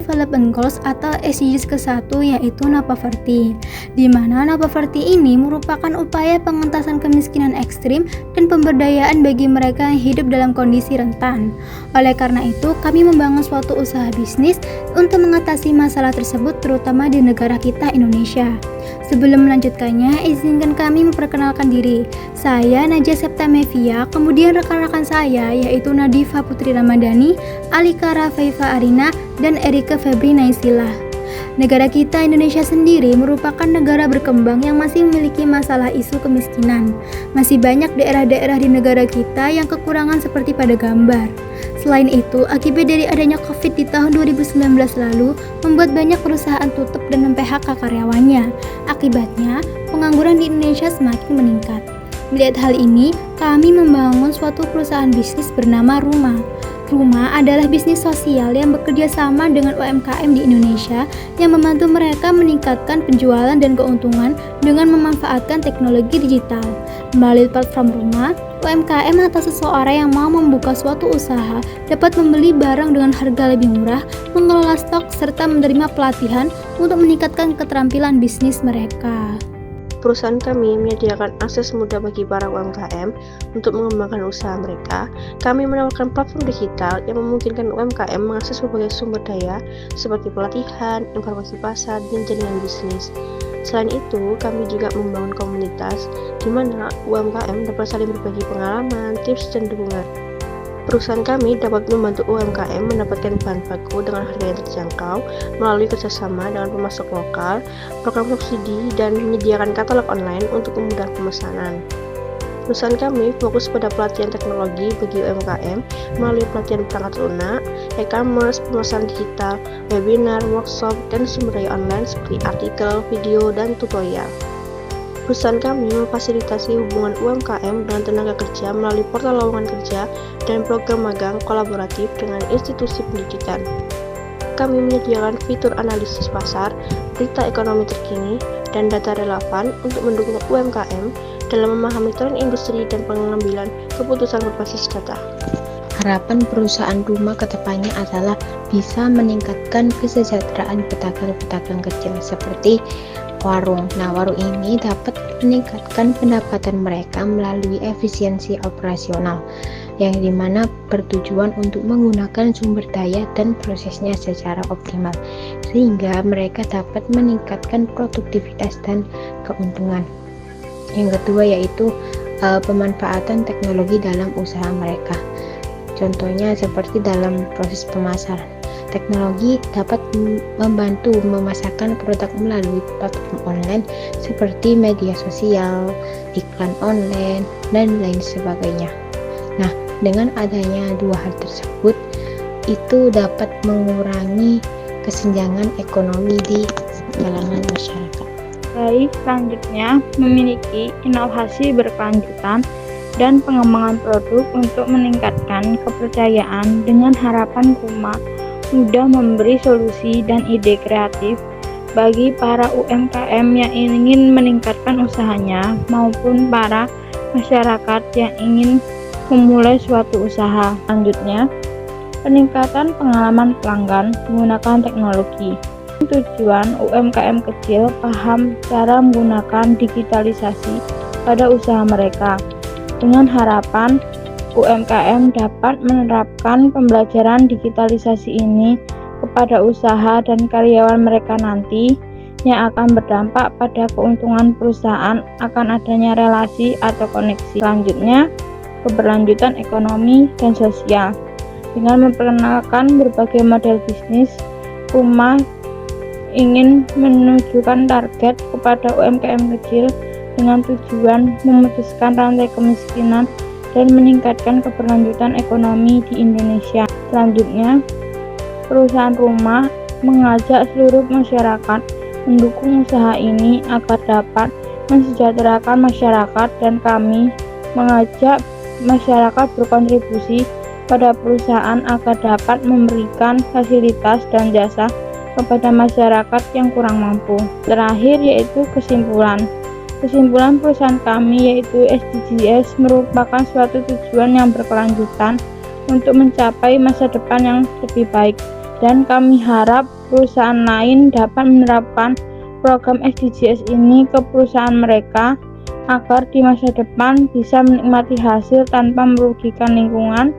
Development Goals atau SDGs ke-1, yaitu no poverty, di mana no poverty ini merupakan upaya pengentasan kemiskinan ekstrim dan pemberdayaan bagi mereka yang hidup dalam kondisi rentan. Oleh karena itu, kami membangun suatu usaha bisnis untuk mengatasi masalah tersebut, terutama di negara kita, Indonesia. Sebelum melanjutkannya, izinkan kami memperkenalkan diri. Saya Najah Septamevia, kemudian rekan-rekan saya yaitu Nadifa Putri Ramadhani, Alika Rafaifa Arina, dan Erika Febri Naisila. Negara kita Indonesia sendiri merupakan negara berkembang yang masih memiliki masalah isu kemiskinan. Masih banyak daerah-daerah di negara kita yang kekurangan seperti pada gambar. Selain itu, akibat dari adanya COVID di tahun 2019 lalu, membuat banyak perusahaan tutup dan mem-PHK karyawannya. Akibatnya, pengangguran di Indonesia semakin meningkat. Melihat hal ini, kami membangun suatu perusahaan bisnis bernama Rumah. Rumah adalah bisnis sosial yang bekerja sama dengan UMKM di Indonesia yang membantu mereka meningkatkan penjualan dan keuntungan dengan memanfaatkan teknologi digital. Melalui platform Rumah, UMKM atau seseorang yang mau membuka suatu usaha dapat membeli barang dengan harga lebih murah, mengelola stok, serta menerima pelatihan untuk meningkatkan keterampilan bisnis mereka. Perusahaan kami menyediakan akses mudah bagi para UMKM untuk mengembangkan usaha mereka. Kami menawarkan platform digital yang memungkinkan UMKM mengakses berbagai sumber daya seperti pelatihan, informasi pasar, dan jaringan bisnis. Selain itu, kami juga membangun komunitas di mana UMKM dapat saling berbagi pengalaman, tips, dan dukungan. Perusahaan kami dapat membantu UMKM mendapatkan bahan baku dengan harga yang terjangkau melalui kerjasama dengan pemasok lokal, program subsidi, dan menyediakan katalog online untuk memudahkan pemesanan. Perusahaan kami fokus pada pelatihan teknologi bagi UMKM melalui pelatihan perangkat lunak, e-commerce, pemasaran digital, webinar, workshop, dan sumber daya online seperti artikel, video, dan tutorial. Perusahaan kami memfasilitasi hubungan UMKM dengan tenaga kerja melalui portal lowongan kerja dan program magang kolaboratif dengan institusi pendidikan. Kami menyediakan fitur analisis pasar, berita ekonomi terkini, dan data relevan untuk mendukung UMKM dalam memahami tren industri dan pengambilan keputusan berbasis data. Harapan perusahaan Rumah ke depannya adalah bisa meningkatkan kesejahteraan pedagang-pedagang kecil seperti warung. Nah, warung ini dapat meningkatkan pendapatan mereka melalui efisiensi operasional yang dimana bertujuan untuk menggunakan sumber daya dan prosesnya secara optimal sehingga mereka dapat meningkatkan produktivitas dan keuntungan. Yang kedua yaitu pemanfaatan teknologi dalam usaha mereka. Contohnya seperti dalam proses pemasaran. Teknologi dapat membantu memasarkan produk melalui platform online seperti media sosial, iklan online, dan lain sebagainya. Nah, dengan adanya dua hal tersebut, itu dapat mengurangi kesenjangan ekonomi di kalangan masyarakat. Baik, selanjutnya memiliki inovasi berkelanjutan dan pengembangan produk untuk meningkatkan kepercayaan dengan harapan Rumah mudah memberi solusi dan ide kreatif bagi para UMKM yang ingin meningkatkan usahanya maupun para masyarakat yang ingin memulai suatu usaha. Selanjutnya, peningkatan pengalaman pelanggan menggunakan teknologi. Tujuan UMKM kecil paham cara menggunakan digitalisasi pada usaha mereka dengan harapan UMKM dapat menerapkan pembelajaran digitalisasi ini kepada usaha dan karyawan mereka nanti yang akan berdampak pada keuntungan perusahaan akan adanya relasi atau koneksi. Selanjutnya, keberlanjutan ekonomi dan sosial. Dengan memperkenalkan berbagai model bisnis, Rumah ingin menunjukkan target kepada UMKM kecil dengan tujuan memutuskan rantai kemiskinan dan meningkatkan keberlanjutan ekonomi di Indonesia. Selanjutnya, perusahaan Rumah mengajak seluruh masyarakat mendukung usaha ini agar dapat mensejahterakan masyarakat, dan kami mengajak masyarakat berkontribusi pada perusahaan agar dapat memberikan fasilitas dan jasa kepada masyarakat yang kurang mampu. Terakhir yaitu kesimpulan. Kesimpulan perusahaan kami yaitu SDGs merupakan suatu tujuan yang berkelanjutan untuk mencapai masa depan yang lebih baik dan kami harap perusahaan lain dapat menerapkan program SDGs ini ke perusahaan mereka agar di masa depan bisa menikmati hasil tanpa merugikan lingkungan